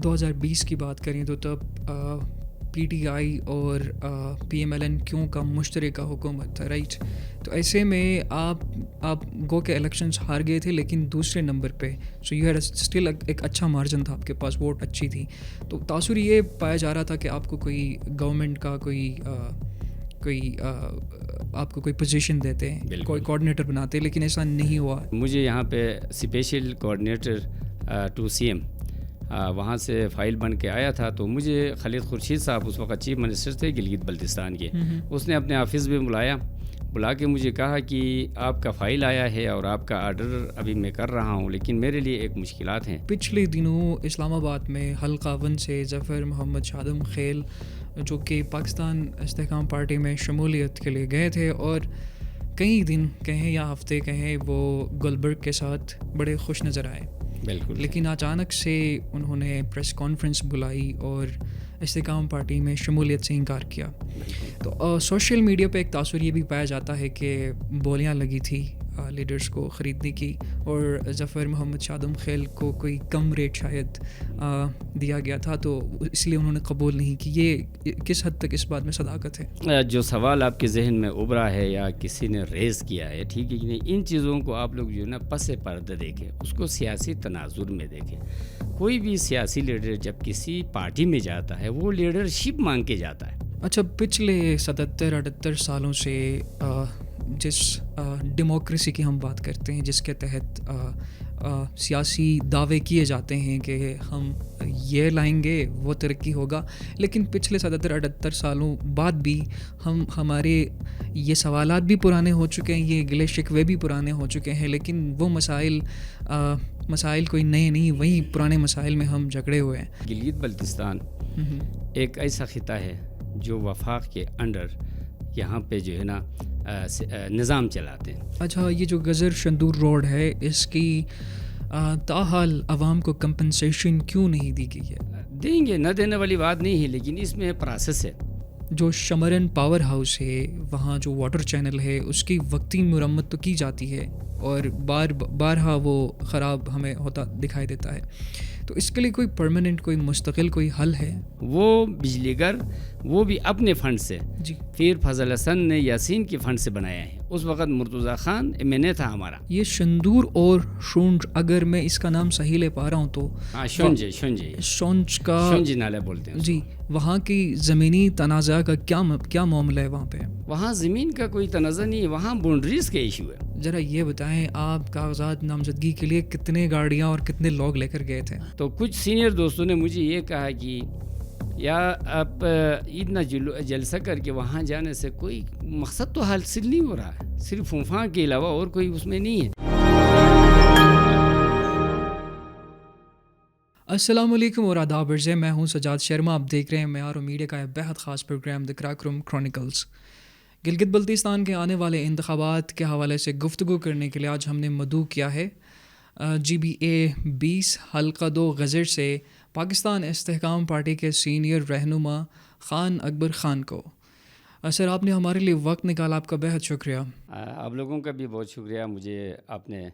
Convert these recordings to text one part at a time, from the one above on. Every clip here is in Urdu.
2020 کی بات کریں تو تب پی ٹی آئی اور پی ایم ایل این کیوں کا مشترکہ حکومت تھا، رائٹ. تو ایسے میں آپ گو کے الیکشنز ہار گئے تھے لیکن دوسرے نمبر پہ، سو یو ہیڈ اسٹل ایک اچھا مارجن تھا، آپ کے پاس ووٹ اچھی تھی. تو تاثر یہ پایا جا رہا تھا کہ آپ کو کوئی گورنمنٹ کا کوئی آپ کو کوئی پوزیشن دیتے ہیں، کوئی کوآرڈینیٹر بناتے، لیکن ایسا نہیں ہوا. مجھے یہاں پہ اسپیشل کوآرڈینیٹر ٹو سی ایم وہاں سے فائل بن کے آیا تھا. تو مجھے خالد خورشید صاحب اس وقت چیف منسٹر تھے گلگت بلتستان کے، اس نے اپنے آفس میں بلا کے مجھے کہا کہ آپ کا فائل آیا ہے اور آپ کا آرڈر ابھی میں کر رہا ہوں، لیکن میرے لیے ایک مشکلات ہیں. پچھلے دنوں اسلام آباد میں حلقہ 1 سے ظفر محمد شادم خیل جو کہ پاکستان استحکام پارٹی میں شمولیت کے لیے گئے تھے، اور کئی دن کہیں یا ہفتے کہیں وہ گلبرگ کے ساتھ بڑے خوش نظر آئے. بالکل. لیکن اچانک سے انہوں نے پریس کانفرنس بلائی اور استحکام پارٹی میں شمولیت سے انکار کیا. تو سوشل میڈیا پہ ایک تاثر یہ بھی پایا جاتا ہے کہ بولیاں لگی تھی لیڈرز کو خریدنے کی، اور ظفر محمد شادم خیل کو کوئی کم ریٹ شاید دیا گیا تھا، تو اس لیے انہوں نے قبول نہیں کی. یہ کس حد تک اس بات میں صداقت ہے؟ جو سوال آپ کے ذہن میں ابھرا ہے یا کسی نے ریز کیا ہے، ٹھیک ہے کہ نہیں، ان چیزوں کو آپ لوگ جو ہے نا پس پردہ دیکھیں، اس کو سیاسی تناظر میں دیکھیں. کوئی بھی سیاسی لیڈر جب کسی پارٹی میں جاتا ہے وہ لیڈرشپ مانگ کے جاتا ہے. اچھا، پچھلے 77-78 سالوں سے جس ڈیموکریسی کی ہم بات کرتے ہیں، جس کے تحت سیاسی دعوے کیے جاتے ہیں کہ ہم یہ لائیں گے وہ ترقی ہوگا، لیکن پچھلے 77-78 سالوں بعد بھی ہمارے یہ سوالات بھی پرانے ہو چکے ہیں، یہ گلے شکوے بھی پرانے ہو چکے ہیں، لیکن وہ مسائل کوئی نئے نہیں، وہی پرانے مسائل میں ہم جھگڑے ہوئے ہیں. گلگت بلتستان ایک ایسا خطہ ہے جو وفاق کے انڈر یہاں پہ جو ہے نا نظام چلاتے ہیں. اچھا، یہ جو گزر شندور روڈ ہے، اس کی تاحال عوام کو کمپنسیشن کیوں نہیں دی گئی ہے؟ دیں گے، نہ دینے والی بات نہیں ہے، لیکن اس میں پروسیس ہے. جو شمرن پاور ہاؤس ہے، وہاں جو واٹر چینل ہے، اس کی وقتی مرمت تو کی جاتی ہے اور بارہا وہ خراب ہمیں ہوتا دکھائی دیتا ہے. تو اس کے لیے کوئی پرماننٹ، کوئی مستقل کوئی حل ہے؟ وہ بجلی گھر وہ بھی اپنے فنڈ سے، جی، پھر فضل حسن نے یاسین کے فنڈ سے بنایا ہے. اس وقت مرتضیٰ خان MNA تھا ہمارا. یہ شندور اور شونج، اگر میں اس کا نام صحیح لے پا رہا ہوں تو شونج کا نالہ بولتے ہیں. جی، وہاں کی زمینی تنازع کا کیا معاملہ ہے وہاں پہ؟ وہاں زمین کا کوئی تنازع نہیں ہے، وہاں باؤنڈریز کا ایشو ہے. ذرا یہ بتائیں، آپ کاغذات نامزدگی کے لیے کتنے گاڑیاں اور کتنے لوگ لے کر گئے تھے؟ تو کچھ سینئر دوستوں نے مجھے یہ کہا کہ یا آپ اتنا جلسہ کر کے وہاں جانے سے کوئی مقصد تو حاصل نہیں ہو رہا ہے، صرف فنفاں کے علاوہ اور کوئی اس میں نہیں ہے. السلام علیکم اور آداب عرض، میں ہوں سجاد شرما. آپ دیکھ رہے ہیں معیار میڈیا کا ایک بہت خاص پروگرام دی کریک روم کرونیکلز. گلگت بلتستان کے آنے والے انتخابات کے حوالے سے گفتگو کرنے کے لیے آج ہم نے مدعو کیا ہے GBA 20 حلقہ 2 غزر سے پاکستان استحکام پارٹی کے سینئر رہنما خان اکبر خان کو. سر، آپ نے ہمارے لیے وقت نکالا، آپ کا بہت شکریہ. آپ لوگوں کا بھی بہت شکریہ، مجھے آپ نے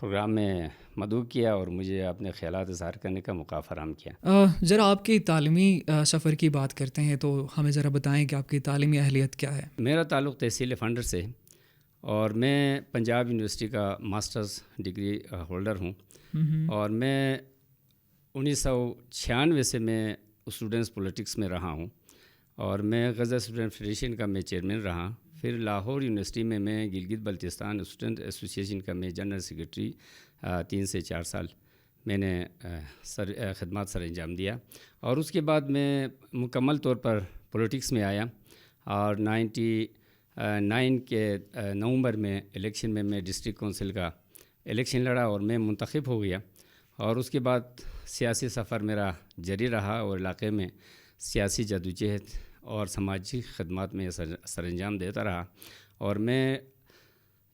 پروگرام میں مدعو کیا اور مجھے اپنے خیالات اظہار کرنے کا موقع فراہم کیا. ذرا آپ کی تعلیمی سفر کی بات کرتے ہیں تو ہمیں ذرا بتائیں کہ آپ کی تعلیمی اہلیت کیا ہے؟ میرا تعلق تحصیل فنڈر سے، اور میں پنجاب یونیورسٹی کا ماسٹرز ڈگری ہولڈر ہوں. اور میں 1996 سے میں اسٹوڈنٹس پولیٹکس میں رہا ہوں، اور میں غزہ اسٹوڈنٹ فیڈریشن کا میں چیئرمین رہا. پھر لاہور یونیورسٹی میں گلگت بلتستان اسٹوڈنٹ ایسوسیشن کا میں جنرل سیکرٹری 3 سے 4 سال میں نے خدمات سر انجام دیا. اور اس کے بعد میں مکمل طور پر پولیٹکس میں آیا، اور 99 کے نومبر میں الیکشن میں ڈسٹرکٹ کونسل کا الیکشن لڑا اور میں منتخب ہو گیا. اور اس کے بعد سیاسی سفر میرا جاری رہا اور علاقے میں سیاسی جدوجہد اور سماجی خدمات میں سر انجام دیتا رہا. اور میں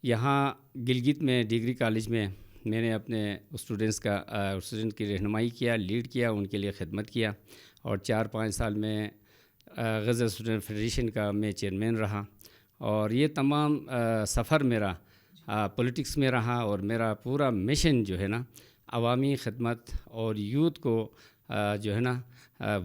یہاں گلگت میں ڈگری کالج میں نے اپنے اسٹوڈنٹ کی رہنمائی کیا، لیڈ کیا، ان کے لیے خدمت کیا. اور 4-5 سال میں غزہ اسٹوڈنٹ فیڈریشن کا میں چیئرمین رہا. اور یہ تمام سفر میرا پولیٹکس میں رہا، اور میرا پورا مشن جو ہے نا عوامی خدمت اور یوتھ کو جو ہے نا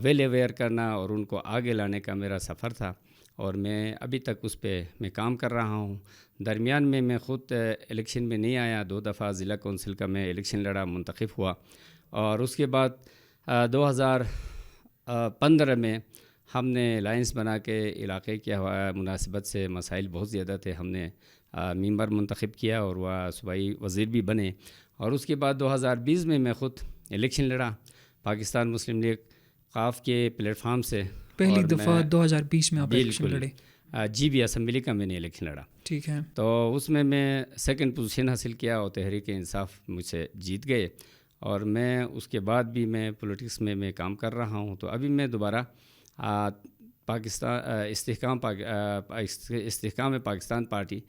ویل اویئر کرنا اور ان کو آگے لانے کا میرا سفر تھا، اور میں ابھی تک اس پہ میں کام کر رہا ہوں۔ درمیان میں خود الیکشن میں نہیں آیا، 2 دفعہ ضلع کونسل کا میں الیکشن لڑا، منتخب ہوا، اور اس کے بعد 2015 میں ہم نے الائنس بنا کے علاقے کے مناسبت سے مسائل بہت زیادہ تھے، ہم نے ممبر منتخب کیا اور وہ صوبائی وزیر بھی بنے، اور اس کے بعد 2020 میں خود الیکشن لڑا پاکستان مسلم لیگ قاف کے پلیٹ فارم سے، پہلی دفعہ 2020 میں آپ الیکشن لڑے؟ جی بھی اسمبلی کا میں نے الیکشن لڑا، ٹھیک ہے، تو اس میں سیکنڈ پوزیشن حاصل کیا اور تحریک انصاف مجھ سے جیت گئے، اور میں اس کے بعد بھی میں پولیٹکس میں کام کر رہا ہوں۔ تو ابھی میں دوبارہ پاکستان استحکام پاکستان پارٹی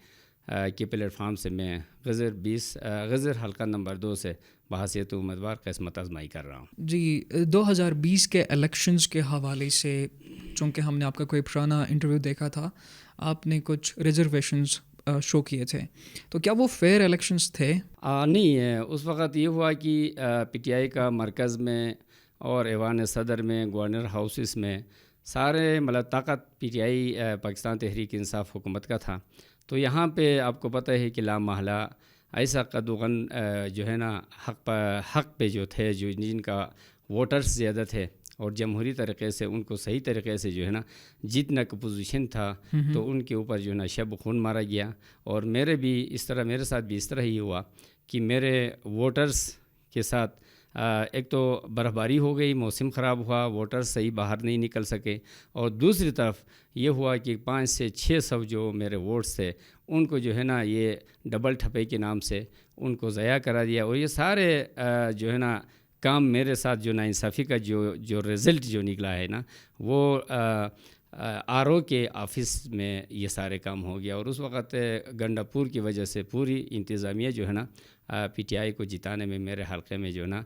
کے پلیٹ فارم سے میں غزر حلقہ نمبر 2 سے بحیثیت امیدوار قسمت آزمائی کر رہا ہوں۔ جی، 2020 کے الیکشنز کے حوالے سے چونکہ ہم نے آپ کا کوئی پرانا انٹرویو دیکھا تھا، آپ نے کچھ ریزرویشنز شو کیے تھے، تو کیا وہ فیئر الیکشنز تھے؟ نہیں، اس وقت یہ ہوا کہ پی ٹی آئی کا مرکز میں اور ایوان صدر میں، گورنر ہاؤسز میں سارے مطلب طاقت P T I Pakistan Tehreek Insaf حکومت کا تھا، تو یہاں پہ آپ کو پتہ ہے کہ لامحالہ ایسا قدوغن جو ہے نا حق پہ جو تھے، جو جن کا ووٹرز زیادہ تھے اور جمہوری طریقے سے ان کو صحیح طریقے سے جو ہے نا جتنا کا پوزیشن تھا، تو ان کے اوپر جو ہے نا شب خون مارا گیا، اور میرے ساتھ بھی اس طرح ہی ہوا کہ میرے ووٹرز کے ساتھ ایک تو برف باری ہو گئی، موسم خراب ہوا، ووٹرز صحیح باہر نہیں نکل سکے، اور دوسری طرف یہ ہوا کہ 500 سے 600 جو میرے ووٹس تھے ان کو جو ہے نا یہ ڈبل ٹھپے کے نام سے ان کو ضائع کرا دیا، اور یہ سارے جو ہے نا کام میرے ساتھ جو ناانصافی کا جو رزلٹ جو نکلا ہے نا، وہ آر او کے آفس میں یہ سارے کام ہو گیا، اور اس وقت گنڈا پور کی وجہ سے پوری انتظامیہ جو ہے نا پی ٹی آئی کو جتانے میں میرے حلقے میں جو ہے نا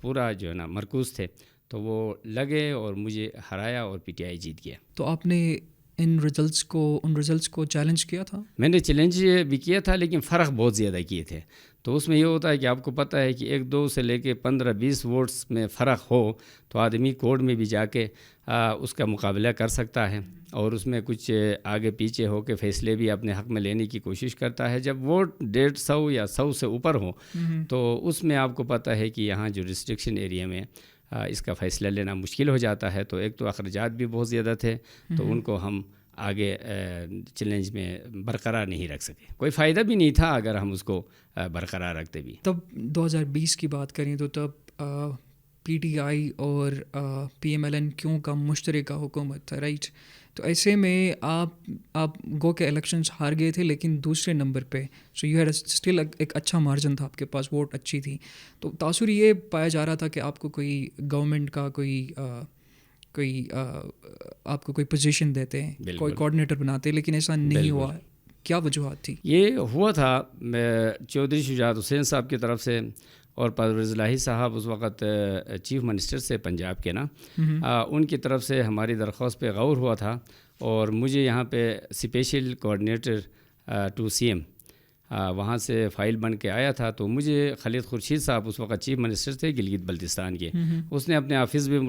پورا جو ہے نا مرکوز تھے، تو وہ لگے اور مجھے ہرایا اور پی ٹی آئی جیت گیا۔ تو آپ نے ان رزلٹس کو چیلنج کیا تھا؟ میں نے چیلنج بھی کیا تھا، لیکن فرق بہت زیادہ کیے تھے، تو اس میں یہ ہوتا ہے کہ آپ کو پتہ ہے کہ 1-2 سے لے کے 15-20 ووٹس میں فرق ہو تو آدمی کورٹ میں بھی جا کے اس کا مقابلہ کر سکتا ہے، اور اس میں کچھ آگے پیچھے ہو کے فیصلے بھی اپنے حق میں لینے کی کوشش کرتا ہے۔ جب ووٹ 150 یا 100 سے اوپر ہو تو اس میں آپ کو پتہ ہے کہ یہاں جو ریسٹرکشن ایریا میں اس کا فیصلہ لینا مشکل ہو جاتا ہے، تو ایک تو اخراجات بھی بہت زیادہ تھے، تو ان کو ہم آگے چیلنج میں برقرار نہیں رکھ سکے، کوئی فائدہ بھی نہیں تھا اگر ہم اس کو برقرار رکھتے بھی۔ تب 2020 کی بات کریں تو تب پی ٹی آئی اور پی ایم ایل این کیوں کا مشترکہ حکومت تھا، رائٹ؟ تو ایسے میں آپ گو کے الیکشنز ہار گئے تھے لیکن دوسرے نمبر پہ، سو یو ہیڈ اسٹل ایک اچھا مارجن تھا، آپ کے پاس ووٹ اچھی تھی، تو تاثر یہ پایا جا رہا تھا کہ آپ کو کوئی گورنمنٹ کا کوئی آپ کو کوئی پوزیشن دیتے ہیں، کوئی کوآرڈینیٹر بناتے، لیکن ایسا نہیں ہوا، کیا وجوہات تھی؟ یہ ہوا تھا چودھری شجاعت حسین صاحب کی طرف سے، اور پرویز الہی صاحب اس وقت چیف منسٹر سے پنجاب کے نا، ان کی طرف سے ہماری درخواست پہ غور ہوا تھا، اور مجھے یہاں پہ اسپیشل کوآرڈینیٹر ٹو سی ایم وہاں سے فائل بن کے آیا تھا، تو مجھے خالد خورشید صاحب اس وقت چیف منسٹر تھے گلگت بلتستان کے، اس نے اپنے آفس میں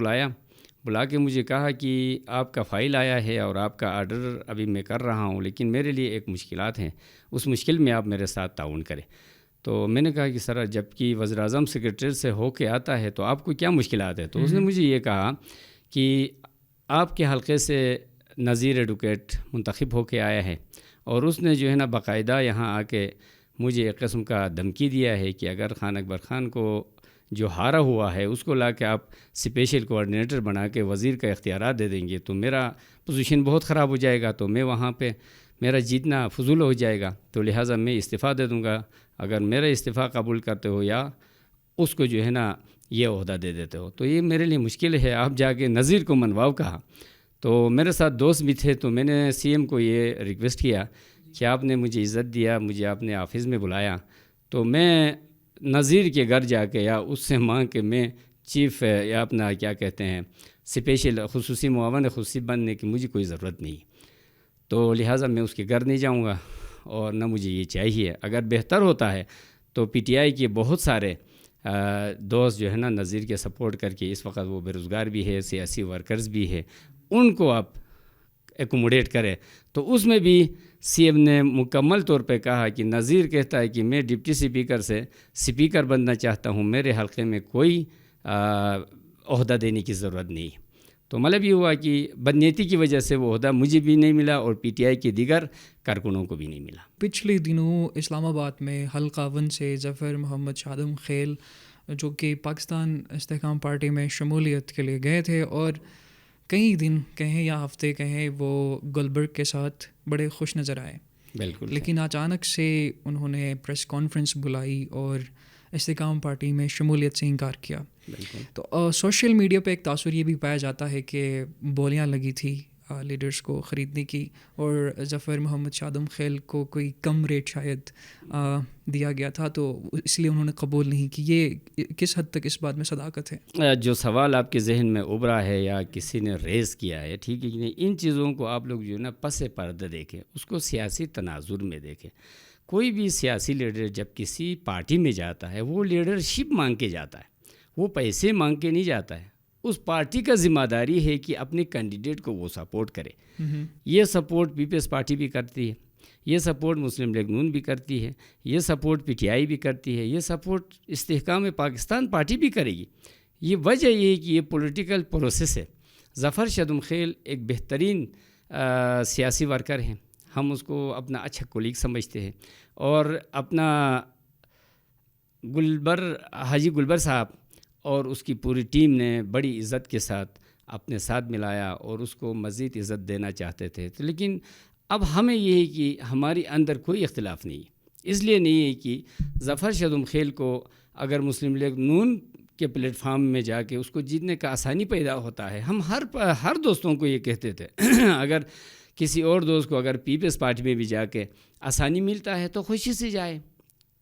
بلا کے مجھے کہا کہ آپ کا فائل آیا ہے اور آپ کا آرڈر ابھی میں کر رہا ہوں، لیکن میرے لیے ایک مشکلات ہیں، اس مشکل میں آپ میرے ساتھ تعاون کریں۔ تو میں نے کہا کہ سر جب کہ وزیر اعظم سیکریٹریٹ سے ہو کے آتا ہے تو آپ کو کیا مشکلات ہیں؟ تو اس نے مجھے یہ کہا کہ آپ کے حلقے سے نذیر ایڈوکیٹ منتخب ہو کے آیا ہے، اور اس نے جو ہے نا باقاعدہ یہاں آ کے مجھے ایک قسم کا دھمکی دیا ہے کہ اگر خان اکبر خان کو جو ہارا ہوا ہے اس کو لا کے آپ اسپیشل کوآرڈینیٹر بنا کے وزیر کا اختیارات دے دیں گے تو میرا پوزیشن بہت خراب ہو جائے گا، تو میں وہاں پہ میرا جیتنا فضول ہو جائے گا، تو لہٰذا میں استعفیٰ دے دوں گا، اگر میرا استعفیٰ قبول کرتے ہو یا اس کو جو ہے نا یہ عہدہ دے دیتے ہو تو یہ میرے لیے مشکل ہے، آپ جا کے نذیر کو منواؤ کہا۔ تو میرے ساتھ دوست بھی تھے، تو میں نے سی ایم کو یہ ریکویسٹ کیا کہ آپ نے مجھے عزت دیا، مجھے آپ نے آفس میں بلایا، تو میں نذیر کے گھر جا کے یا اس سے مانگ کے میں چیف یا اپنا کیا کہتے ہیں اسپیشل خصوصی معاون خصوصی بننے کی مجھے کوئی ضرورت نہیں، تو لہٰذا میں اس کے گھر نہیں جاؤں گا اور نہ مجھے یہ چاہیے۔ اگر بہتر ہوتا ہے تو پی ٹی آئی کے بہت سارے دوست جو ہے نا نظیر کے سپورٹ کر کے، اس وقت وہ بے روزگار بھی ہے، سیاسی ورکرز بھی ہے، ان کو آپ ایکوموڈیٹ کرے. تو اس میں بھی سی ایم نے مکمل طور پہ کہا کہ نظیر کہتا ہے کہ میں ڈپٹی اسپیکر سے اسپیکر بننا چاہتا ہوں، میرے حلقے میں کوئی عہدہ دینے کی ضرورت نہیں. تو مطلب یہ ہوا کہ بدنیتی کی وجہ سے وہ عہدہ مجھے بھی نہیں ملا اور پی ٹی آئی کے دیگر کارکنوں کو بھی نہیں ملا. پچھلے دنوں اسلام آباد میں حلقہ 1 سے ظفر محمد شادم خیل جو کہ پاکستان استحکام پارٹی میں شمولیت کے لیے گئے تھے، اور کئی دن کہیں یا ہفتے کہیں وہ گلبرگ کے ساتھ بڑے خوش نظر آئے. بالکل. لیکن اچانک سے انہوں نے پریس کانفرنس بلائی اور استحکام پارٹی میں شمولیت سے انکار کیا. بالکل. تو سوشل میڈیا پہ ایک تاثر یہ بھی پایا جاتا ہے کہ بولیاں لگی تھی لیڈرز کو خریدنے کی، اور ظفر محمد شادم خیل کو کوئی کم ریٹ شاید دیا گیا تھا، تو اس لیے انہوں نے قبول نہیں کی. یہ کس حد تک اس بات میں صداقت ہے؟ جو سوال آپ کے ذہن میں ابھرا ہے یا کسی نے ریز کیا ہے، ٹھیک ہے کہ نہیں، ان چیزوں کو آپ لوگ جو ہے نا پس پردہ دیکھیں، اس کو سیاسی تناظر میں دیکھیں. کوئی بھی سیاسی لیڈر جب کسی پارٹی میں جاتا ہے، وہ لیڈرشپ مانگ کے جاتا ہے، وہ پیسے مانگ کے نہیں جاتا ہے. اس پارٹی کا ذمہ داری ہے کہ اپنے کینڈیڈیٹ کو وہ سپورٹ کرے. یہ سپورٹ پیپلز پارٹی بھی کرتی ہے، یہ سپورٹ مسلم لیگ نون بھی کرتی ہے، یہ سپورٹ پی ٹی آئی بھی کرتی ہے، یہ سپورٹ استحکام پاکستان پارٹی بھی کرے گی. یہ وجہ یہ ہے کہ یہ پولیٹیکل پروسیس ہے. ظفر شادم خیل ایک بہترین سیاسی ورکر ہیں، ہم اس کو اپنا اچھا کولیگ سمجھتے ہیں، اور اپنا حاجی گلبر صاحب اور اس کی پوری ٹیم نے بڑی عزت کے ساتھ اپنے ساتھ ملایا اور اس کو مزید عزت دینا چاہتے تھے. تو لیکن اب ہمیں یہ ہے کہ ہماری اندر کوئی اختلاف نہیں ہے. اس لیے نہیں ہے کہ ظفر شادم خیل کو اگر مسلم لیگ نون کے پلیٹ فارم میں جا کے اس کو جیتنے کا آسانی پیدا ہوتا ہے. ہم ہر دوستوں کو یہ کہتے تھے اگر کسی اور دوست کو اگر پیپلز پارٹی میں بھی جا کے آسانی ملتا ہے تو خوشی سے جائے،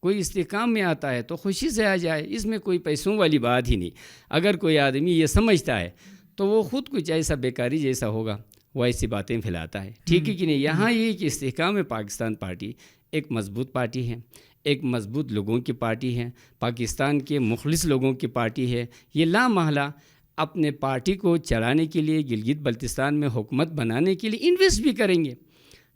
کوئی استحکام میں آتا ہے تو خوشی سے آ جائے. اس میں کوئی پیسوں والی بات ہی نہیں. اگر کوئی آدمی یہ سمجھتا ہے تو وہ خود کچھ ایسا بیکاری جیسا ہوگا، وہ ایسی باتیں پھیلاتا ہے. ٹھیک ہے کہ نہیں. یہاں یہ کہ استحکام پاکستان پارٹی ایک مضبوط پارٹی ہے، ایک مضبوط لوگوں کی پارٹی ہے، پاکستان کے مخلص لوگوں کی پارٹی ہے. یہ لامحالہ اپنے پارٹی کو چلانے کے لیے، گلگت بلتستان میں حکومت بنانے کے لیے انویسٹ بھی کریں گے.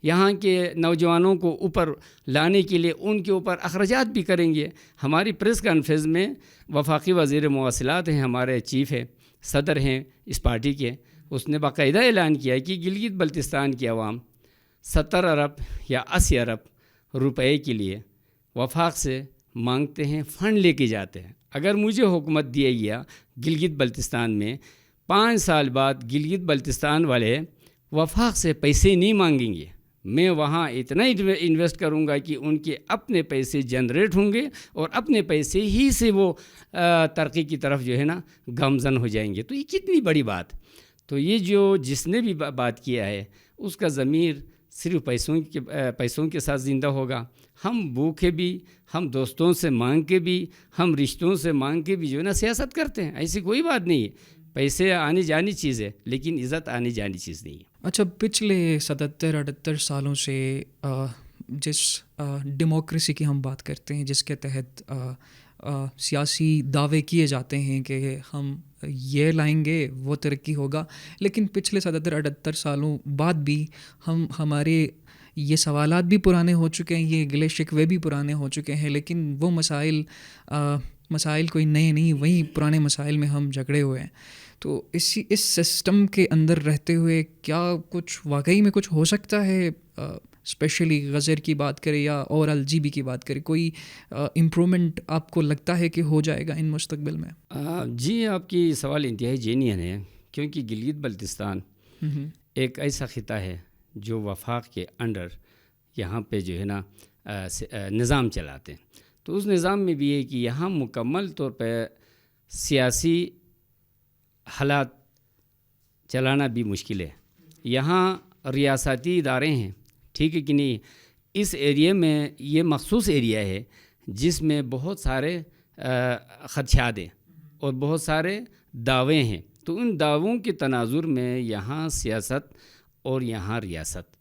یہاں کے نوجوانوں کو اوپر لانے کے لیے ان کے اوپر اخراجات بھی کریں گے. ہماری پریس کانفرنس میں وفاقی وزیر مواصلات ہیں، ہمارے چیف ہیں، صدر ہیں اس پارٹی کے، اس نے باقاعدہ اعلان کیا کہ گلگت بلتستان کی عوام 70 ارب یا 80 ارب روپے کے لیے وفاق سے مانگتے ہیں، فنڈ لے کے جاتے ہیں. اگر مجھے حکومت دیا گیا گلگت بلتستان میں، 5 سال بعد گلگت بلتستان والے وفاق سے پیسے نہیں مانگیں گے. میں وہاں اتنا انویسٹ کروں گا کہ ان کے اپنے پیسے جنریٹ ہوں گے اور اپنے پیسے ہی سے وہ ترقی کی طرف جو ہے نا گامزن ہو جائیں گے. تو یہ کتنی بڑی بات. تو یہ جس نے بھی بات کیا ہے اس کا ضمیر صرف پیسوں کے ساتھ زندہ ہوگا. ہم بھوکے بھی، ہم دوستوں سے مانگ کے بھی، ہم رشتوں سے مانگ کے بھی جو ہے نا سیاست کرتے ہیں. ایسی کوئی بات نہیں ہے. پیسے آنے جانی چیز ہے لیکن عزت آنے جانی چیز نہیں ہے. اچھا، پچھلے 77-78 سالوں سے جس ڈیموکریسی کی ہم بات کرتے ہیں، جس کے تحت سیاسی دعوے کیے جاتے ہیں کہ ہم یہ لائیں گے، وہ ترقی ہوگا، لیکن پچھلے 77-78 سالوں بعد بھی ہمارے یہ سوالات بھی پرانے ہو چکے ہیں، یہ گلے شکوے بھی پرانے ہو چکے ہیں، لیکن وہ مسائل کوئی نئے نہیں، وہی پرانے مسائل میں ہم جھگڑے ہوئے ہیں. تو اس سسٹم کے اندر رہتے ہوئے کیا کچھ واقعی میں کچھ ہو سکتا ہے؟ اسپیشلی غزر کی بات کریں یا اور LGB کی بات کریں، کوئی امپرومنٹ آپ کو لگتا ہے کہ ہو جائے گا ان مستقبل میں؟ جی، آپ کی سوال انتہائی جینین ہے، کیونکہ گلگت بلتستان ایک ایسا خطہ ہے جو وفاق کے انڈر یہاں پہ جو ہے نا نظام چلاتے ہیں. تو اس نظام میں بھی ہے کہ یہاں مکمل طور پہ سیاسی حالات چلانا بھی مشکل ہے. یہاں ریاستی ادارے ہیں، ٹھیک ہے کہ نہیں. اس ایریے میں یہ مخصوص ایریا ہے جس میں بہت سارے خدشات ہیں اور بہت سارے دعوے ہیں. تو ان دعووں کے تناظر میں یہاں سیاست اور یہاں ریاست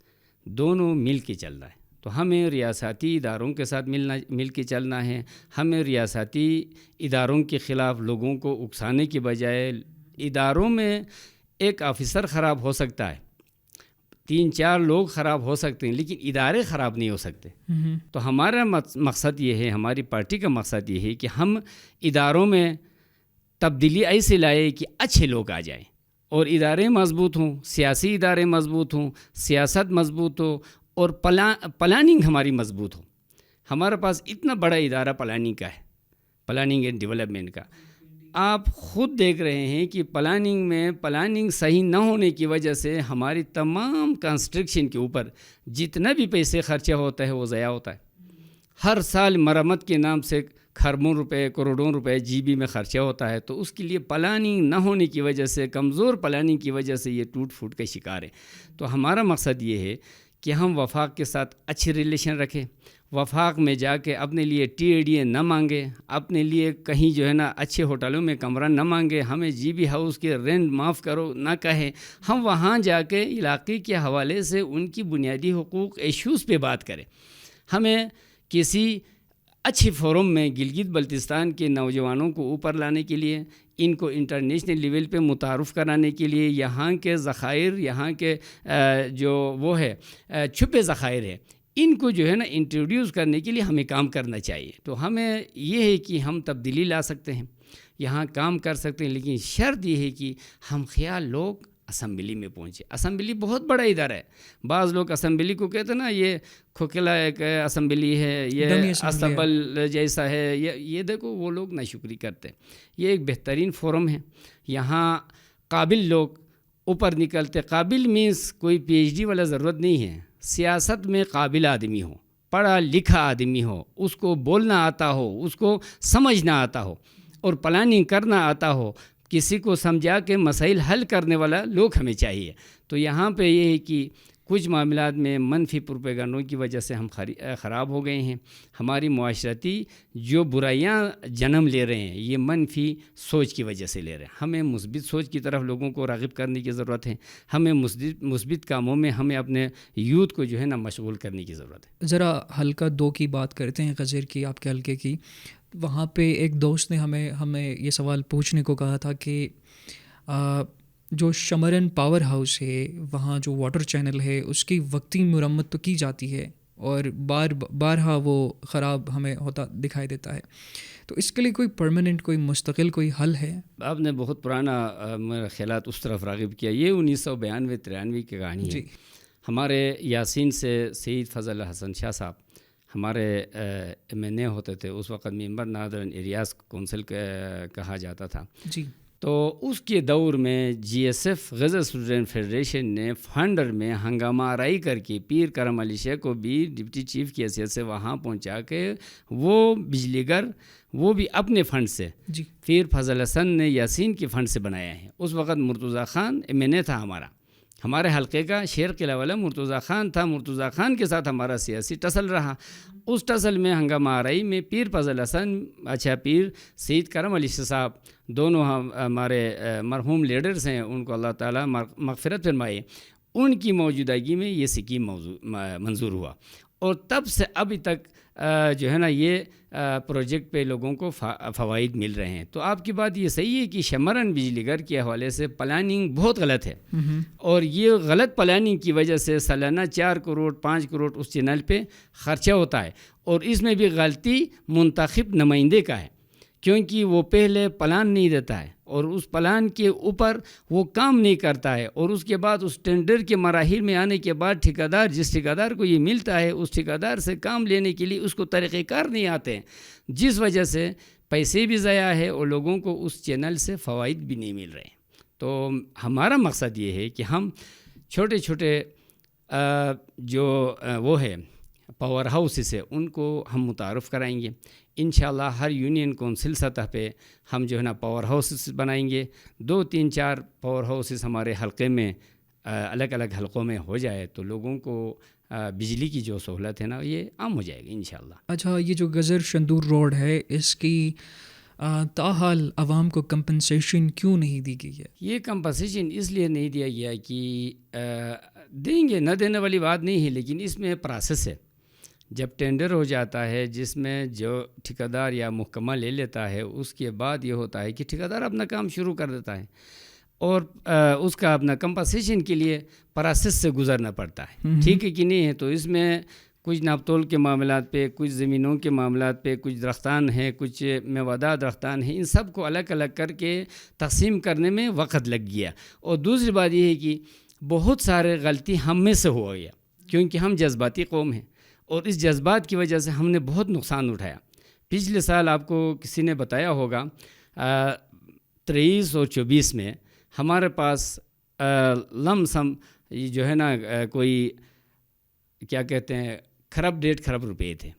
دونوں مل کے چل رہا ہے. تو ہمیں ریاستی اداروں کے ساتھ مل کے چلنا ہے. ہمیں ریاستی اداروں کے خلاف لوگوں کو اکسانے کی بجائے، اداروں میں ایک آفیسر خراب ہو سکتا ہے، 3-4 لوگ خراب ہو سکتے ہیں، لیکن ادارے خراب نہیں ہو سکتے. تو ہمارا مقصد یہ ہے، ہماری پارٹی کا مقصد یہ ہے کہ ہم اداروں میں تبدیلی ایسے لائے کہ اچھے لوگ آ جائیں اور ادارے مضبوط ہوں، سیاسی ادارے مضبوط ہوں، سیاست مضبوط ہو اور پلاننگ ہماری مضبوط ہو. ہمارے پاس اتنا بڑا ادارہ پلاننگ کا ہے، پلاننگ اینڈ ڈیولپمنٹ کا. آپ خود دیکھ رہے ہیں کہ پلاننگ صحیح نہ ہونے کی وجہ سے ہماری تمام کنسٹرکشن کے اوپر جتنا بھی پیسے خرچہ ہوتا ہے وہ ضائع ہوتا ہے. ہر سال مرمت کے نام سے کھربوں روپے، کروڑوں روپے جی بی میں خرچہ ہوتا ہے. تو اس کے لیے پلاننگ نہ ہونے کی وجہ سے، کمزور پلاننگ کی وجہ سے یہ ٹوٹ پھوٹ کا شکار ہے. تو ہمارا مقصد یہ ہے کہ ہم وفاق کے ساتھ اچھے ریلیشن رکھیں، وفاق میں جا کے اپنے لیے ٹی اے ڈی اے نہ مانگے، اپنے لیے کہیں جو ہے نا اچھے ہوٹلوں میں کمرہ نہ مانگے، ہمیں جی بی ہاؤس کے رینٹ معاف کرو نہ کہے. ہم وہاں جا کے علاقے کے حوالے سے ان کی بنیادی حقوق ایشوز پہ بات کریں. ہمیں کسی اچھے فورم میں گلگت بلتستان کے نوجوانوں کو اوپر لانے کے لیے، ان کو انٹرنیشنل لیول پہ متعارف کرانے کے لیے، یہاں کے ذخائر، یہاں کے جو وہ ہے چھپے ذخائر ہے، ان کو جو ہے نا انٹروڈیوس کرنے کے لیے ہمیں کام کرنا چاہیے. تو ہمیں یہ ہے کہ ہم تبدیلی لا سکتے ہیں، یہاں کام کر سکتے ہیں، لیکن شرط یہ ہے کہ ہم خیال لوگ اسمبلی میں پہنچے. اسمبلی بہت بڑا ادارہ ہے. بعض لوگ اسمبلی کو کہتے ہیں نا یہ کھوکھلا ایک اسمبلی ہے، یہ اسمبل جیسا ہے. یہ دیکھو وہ لوگ ناشکری کرتے. یہ ایک بہترین فورم ہے. یہاں قابل لوگ اوپر نکلتے. قابل مینس کوئی پی ایچ ڈی والا ضرورت نہیں ہے. سیاست میں قابل آدمی ہو، پڑھا لکھا آدمی ہو، اس کو بولنا آتا ہو، اس کو سمجھنا آتا ہو اور پلاننگ کرنا آتا ہو، کسی کو سمجھا کے مسائل حل کرنے والا لوگ ہمیں چاہیے. تو یہاں پہ یہ ہے کہ کچھ معاملات میں منفی پروپیگنڈوں کی وجہ سے ہم خراب ہو گئے ہیں. ہماری معاشرتی جو برائیاں جنم لے رہے ہیں یہ منفی سوچ کی وجہ سے لے رہے ہیں. ہمیں مثبت سوچ کی طرف لوگوں کو راغب کرنے کی ضرورت ہے. ہمیں مثبت کاموں میں ہمیں اپنے یوتھ کو جو ہے نا مشغول کرنے کی ضرورت ہے. ذرا حلقہ 2 کی بات کرتے ہیں، غزیر کی، آپ کے حلقے کی. وہاں پہ ایک دوست نے ہمیں یہ سوال پوچھنے کو کہا تھا کہ جو شمرن پاور ہاؤس ہے وہاں جو واٹر چینل ہے اس کی وقتی مرمت تو کی جاتی ہے اور بارہا وہ خراب ہمیں ہوتا دکھائی دیتا ہے. تو اس کے لیے کوئی پرماننٹ، کوئی مستقل کوئی حل ہے؟ آپ نے بہت پرانا میرے خیالات اس طرف راغب کیا. یہ 1992-93 کی کہانی ہے. ہمارے یاسین سے سید فضل حسن شاہ صاحب ہمارے ایم این اے ہوتے تھے. اس وقت ممبر نادرن ایریاز کونسل کہا جاتا تھا. جی. تو اس کے دور میں جی ایس ایف غزہ اسٹوڈنٹ فیڈریشن نے فنڈر میں ہنگامہ آرائی کر کے پیر کرم علی شیخ کو بھی ڈپٹی چیف کی حیثیت سے وہاں پہنچا کے وہ بجلی گھر وہ بھی اپنے فنڈ سے پیر فضل حسن نے یاسین کے فنڈ سے بنایا ہے. اس وقت مرتضیٰ خان ایم این اے تھا. ہمارے حلقے کا شیر قلعہ والا مرتضیٰ خان تھا. مرتضیٰ خان کے ساتھ ہمارا سیاسی ٹسل رہا. اس ٹسل میں ہنگامہ آرائی میں پیر فضل حسن پیر سید کرم علی شیخ صاحب دونوں ہمارے مرحوم لیڈرز ہیں، ان کو اللہ تعالیٰ مغفرت فرمائے. ان کی موجودگی میں یہ سکیم منظور ہوا اور تب سے ابھی تک جو ہے نا یہ پروجیکٹ پہ لوگوں کو فوائد مل رہے ہیں. تو آپ کی بات یہ صحیح ہے کہ شمرن بجلی گھر کے حوالے سے پلاننگ بہت غلط ہے اور یہ غلط پلاننگ کی وجہ سے سالانہ 4 کروڑ 5 کروڑ اس چینل پہ خرچہ ہوتا ہے. اور اس میں بھی غلطی منتخب نمائندے کا ہے کیونکہ وہ پہلے پلان نہیں دیتا ہے اور اس پلان کے اوپر وہ کام نہیں کرتا ہے اور اس کے بعد اس ٹینڈر کے مراحل میں آنے کے بعد ٹھیکیدار جس ٹھیکیدار کو یہ ملتا ہے اس ٹھیکیدار سے کام لینے کے لیے اس کو طریقہ کار نہیں آتے ہیں، جس وجہ سے پیسے بھی ضائع ہے اور لوگوں کو اس چینل سے فوائد بھی نہیں مل رہے. تو ہمارا مقصد یہ ہے کہ ہم چھوٹے چھوٹے جو وہ ہے پاور ہاؤسز ہے ان کو ہم متعارف کرائیں گے. انشاءاللہ ہر یونین کونسل سطح پہ ہم جو ہے نا پاور ہاؤسز بنائیں گے. 2-3-4 پاور ہاؤسز ہمارے حلقے میں الگ الگ حلقوں میں ہو جائے تو لوگوں کو بجلی کی جو سہولت ہے نا یہ عام ہو جائے گی انشاءاللہ. اچھا، یہ جو گزر شندور روڈ ہے اس کی تاحال عوام کو کمپنسیشن کیوں نہیں دی گئی ہے؟ یہ کمپنسیشن اس لیے نہیں دیا گیا کہ دیں گے، نہ دینے والی بات نہیں ہے، لیکن اس میں پروسیس ہے. جب ٹینڈر ہو جاتا ہے جس میں جو ٹھیکیدار یا محکمہ لے لیتا ہے، اس کے بعد یہ ہوتا ہے کہ ٹھیکیدار اپنا کام شروع کر دیتا ہے اور اس کا اپنا کمپنسیشن کے لیے پروسیس سے گزرنا پڑتا ہے، ٹھیک ہے کہ نہیں ہے. تو اس میں کچھ ناپ تول کے معاملات پہ، کچھ زمینوں کے معاملات پہ، کچھ درختان ہیں، کچھ میوادار درختان ہیں، ان سب کو الگ الگ کر کے تقسیم کرنے میں وقت لگ گیا. اور دوسری بات یہ ہے کہ بہت سارے غلطی ہم میں سے ہو گیا، کیونکہ ہم جذباتی قوم ہیں اور اس جذبات کی وجہ سے ہم نے بہت نقصان اٹھایا. پچھلے سال آپ کو کسی نے بتایا ہوگا 23 اور 24 میں ہمارے پاس لم سم جو ہے نا کوئی کیا کہتے ہیں خراب 1.5 کروڑ روپے تھے،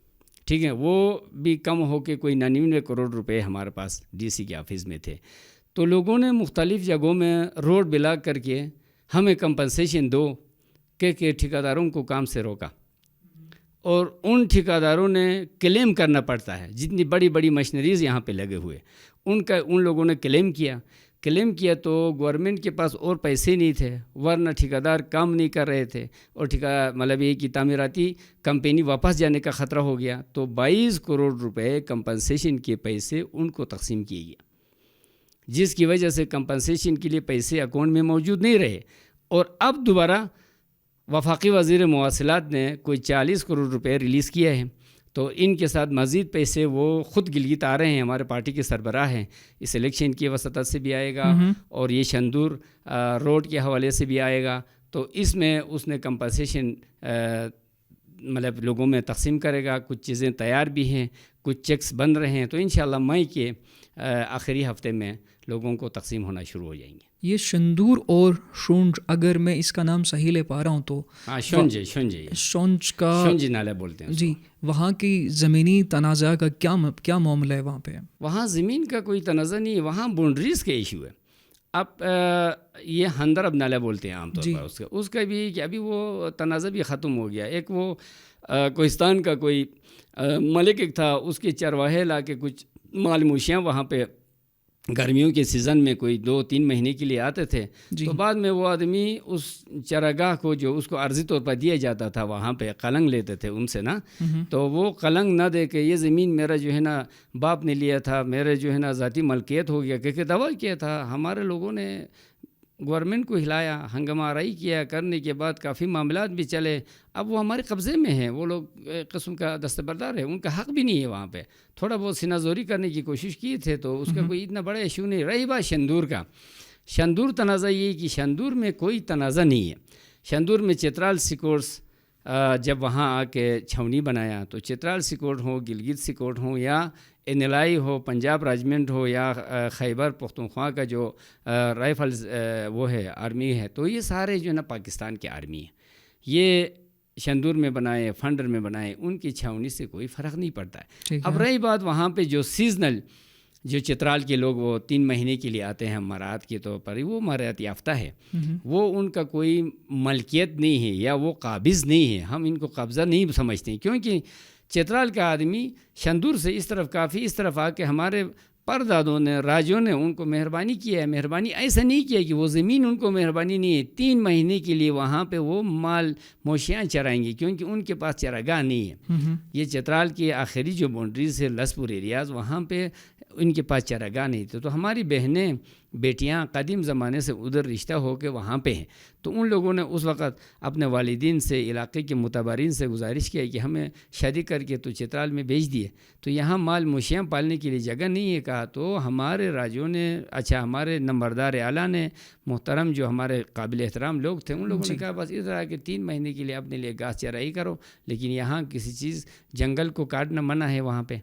ٹھیک ہے، وہ بھی کم ہو کے کوئی 99 کروڑ روپے ہمارے پاس ڈی سی کے آفس میں تھے. تو لوگوں نے مختلف جگہوں میں روڈ بلاک کر کے ہمیں کمپنسیشن دو کہ ٹھیکیداروں کو کام سے روکا، اور ان ٹھیکیداروں نے کلیم کرنا پڑتا ہے. جتنی بڑی بڑی مشینریز یہاں پہ لگے ہوئے ان لوگوں نے کلیم کیا تو گورنمنٹ کے پاس اور پیسے نہیں تھے، ورنہ ٹھیکیدار کام نہیں کر رہے تھے اور مطلب یہ کہ تعمیراتی کمپنی واپس جانے کا خطرہ ہو گیا. تو 22 کروڑ روپے کمپنسیشن کے پیسے ان کو تقسیم کیے گئے، جس کی وجہ سے کمپنسیشن کے لیے پیسے اکاؤنٹ میں موجود نہیں رہے. اور اب دوبارہ وفاقی وزیر مواصلات نے کوئی 40 کروڑ روپے ریلیز کیا ہے. تو ان کے ساتھ مزید پیسے وہ خود گلگت آ رہے ہیں، ہمارے پارٹی کے سربراہ ہیں، اس الیکشن کی وسطت سے بھی آئے گا اور یہ شندور روڈ کے حوالے سے بھی آئے گا. تو اس میں اس نے کمپنسیشن مطلب لوگوں میں تقسیم کرے گا. کچھ چیزیں تیار بھی ہیں، کچھ چیکس بن رہے ہیں، تو انشاءاللہ مئی کے آخری ہفتے میں لوگوں کو تقسیم ہونا شروع ہو جائیں گے. یہ شندور اور شونج، اگر میں اس کا نام صحیح لے پا رہا ہوں تو شونج کا نالے بولتے ہیں جی، وہاں کی زمینی تنازع کا کیا معاملہ ہے وہاں پہ؟ وہاں زمین کا کوئی تنازع نہیں ہے، وہاں باؤنڈریز کے ایشو ہے. اب یہ ہندرب نالہ بولتے ہیں عام طور پر اس کا بھی کہ ابھی وہ تنازع بھی ختم ہو گیا. ایک وہ کوہستان کا کوئی ملک ایک تھا، اس کے چرواہے لا کے کچھ مال مویشیاں وہاں پہ گرمیوں کے سیزن میں کوئی 2-3 مہینے کے لیے آتے تھے. تو بعد میں وہ آدمی اس چراگاہ کو جو اس کو عرضی طور پر دیا جاتا تھا، وہاں پہ قلنگ لیتے تھے ان سے نا، تو وہ قلنگ نہ دے کے یہ زمین میرا جو ہے نا باپ نے لیا تھا، میرے جو ہے نا ذاتی ملکیت ہو گیا کہ دعویٰ کیا تھا. ہمارے لوگوں نے گورنمنٹ کو ہلایا، ہنگامہ آرائی کیا، کرنے کے بعد کافی معاملات بھی چلے. اب وہ ہمارے قبضے میں ہیں، وہ لوگ ایک قسم کا دستبردار ہے، ان کا حق بھی نہیں ہے وہاں پہ. تھوڑا بہت سینہ زوری کرنے کی کوشش کی تھے تو اس کا کوئی اتنا بڑا ایشو نہیں. رہی بات شندور کا، شندور تنازع یہ کہ شندور میں کوئی تنازع نہیں ہے. شندور میں چترال سیکورٹس جب وہاں آ کے چھاونی بنایا تو چترال سیکورٹ ہو، گلگت سیکورٹ ہو یا NLI ہو، پنجاب راجمنٹ ہو یا خیبر پختونخوا کا جو رائفلز وہ ہے آرمی ہے، تو یہ سارے جو ہے نا پاکستان کے آرمی ہیں. یہ شندور میں بنائے، فنڈر میں بنائے، ان کی چھاونی سے کوئی فرق نہیں پڑتا ہے. اب رہی بات وہاں پہ جو سیزنل جو چترال کے لوگ وہ 3 مہینے کے لیے آتے ہیں مراعات کے طور پر، وہ مراعات یافتہ ہے، وہ ان کا کوئی ملکیت نہیں ہے یا وہ قابض نہیں ہے. ہم ان کو قبضہ نہیں سمجھتے ہیں، کیونکہ چترال کا آدمی شندور سے اس طرف کافی اس طرف آ کے ہمارے پردادوں نے، راجوں نے ان کو مہربانی کیا ہے. مہربانی ایسا نہیں کیا کہ وہ زمین ان کو مہربانی نہیں ہے، 3 مہینے کے لیے وہاں پہ وہ مال مویشیاں چرائیں گے کیونکہ ان کے پاس چراگاہ نہیں ہے. یہ چترال کی آخری جو باؤنڈریز ہے لسپور ایریاز، وہاں پہ ان کے پاس چراگاہ نہیں تھے. تو ہماری بہنیں بیٹیاں قدیم زمانے سے ادھر رشتہ ہو کے وہاں پہ ہیں. تو ان لوگوں نے اس وقت اپنے والدین سے، علاقے کے متبرین سے گزارش کیا کہ ہمیں شادی کر کے تو چترال میں بھیج دیے، تو یہاں مال مویشیاں پالنے کے لیے جگہ نہیں ہے. کہا تو ہمارے راجوں نے، ہمارے نمبردار اعلیٰ نے، محترم جو ہمارے قابل احترام لوگ تھے، ان لوگوں نے کہا بس ادھر آ کے 3 مہینے کے لیے اپنے لیے گھاس چرائی کرو، لیکن یہاں کسی چیز جنگل کو کاٹنا منع ہے وہاں پہ.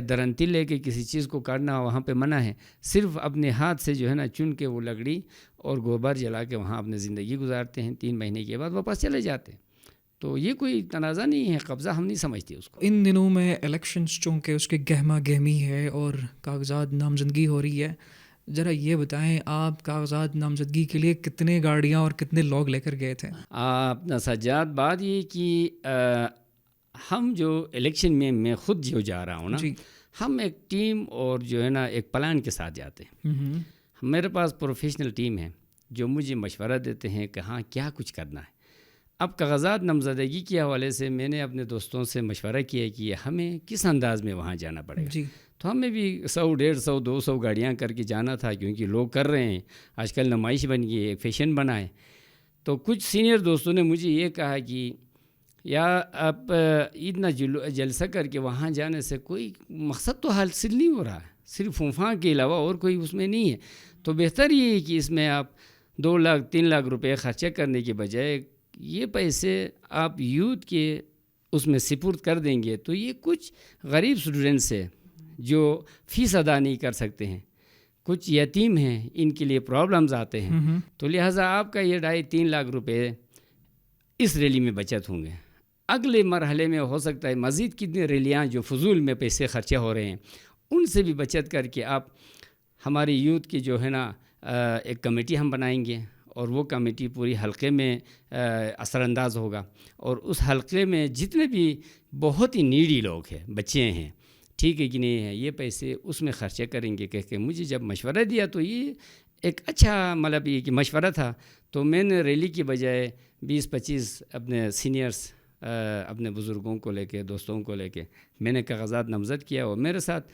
درنتی لے کے کسی چیز کو کاٹنا وہاں پہ منع ہے. صرف اپنے ہاتھ سے جو ہے نا چن کے وہ لکڑی اور گوبر جلا کے وہاں اپنی زندگی گزارتے ہیں. 3 مہینے کے بعد واپس چلے جاتے ہیں. تو یہ کوئی تنازع نہیں ہے، قبضہ ہم نہیں سمجھتے اس کو. ان دنوں میں الیکشنز چونکہ اس کے گہما گہمی ہے اور کاغذات نامزدگی ہو رہی ہے، ذرا یہ بتائیں آپ کاغذات نامزدگی کے لیے کتنے گاڑیاں اور کتنے لوگ لے کر گئے تھے؟ اپنا سجاد، بات یہ کہ ہم جو الیکشن میں خود جو جا رہا ہوں نا، ہم ایک ٹیم اور جو ہے نا ایک پلان کے ساتھ جاتے ہیں. میرے پاس پروفیشنل ٹیم ہے جو مجھے مشورہ دیتے ہیں کہ ہاں کیا کچھ کرنا ہے. اب کاغذات نامزدگی کے حوالے سے میں نے اپنے دوستوں سے مشورہ کیا کہ ہمیں کس انداز میں وہاں جانا پڑے گا. جی. تو ہمیں بھی 100 150 200 گاڑیاں کر کے جانا تھا، کیونکہ لوگ کر رہے ہیں، آج کل نمائش بن گئی ہے، ایک فیشن بنا ہے. تو کچھ سینئر دوستوں نے مجھے یہ کہا کہ یا آپ اتنا جلسہ کر کے وہاں جانے سے کوئی مقصد تو حاصل نہیں ہو رہا ہے، صرف فنفاں کے علاوہ اور کوئی اس میں نہیں ہے. تو بہتر یہ ہے کہ اس میں آپ 2 لاکھ 3 لاکھ روپے خرچہ کرنے کے بجائے یہ پیسے آپ یوتھ کے اس میں سپرد کر دیں گے تو یہ کچھ غریب اسٹوڈنٹس ہیں جو فیس ادا نہیں کر سکتے ہیں، کچھ یتیم ہیں، ان کے لیے پرابلمز آتے ہیں. تو لہٰذا آپ کا یہ 2.5-3 لاکھ روپے اس ریلی میں بچت ہوں گے. اگلے مرحلے میں ہو سکتا ہے مزید کتنے ریلیاں جو فضول میں پیسے خرچہ ہو رہے ہیں ان سے بھی بچت کر کے آپ ہماری یوتھ کی جو ہے نا ایک کمیٹی ہم بنائیں گے، اور وہ کمیٹی پوری حلقے میں اثر انداز ہوگا، اور اس حلقے میں جتنے بھی بہت ہی نیڈی لوگ ہیں، بچے ہیں، ٹھیک ہے کہ نہیں ہے، یہ پیسے اس میں خرچہ کریں گے. کہ مجھے جب مشورہ دیا تو یہ ایک اچھا مطلب یہ کہ مشورہ تھا. تو میں نے ریلی کی بجائے 20-25 اپنے سینئرز اپنے بزرگوں کو لے کے، دوستوں کو لے کے میں نے کاغذات نامزد کیا. اور میرے ساتھ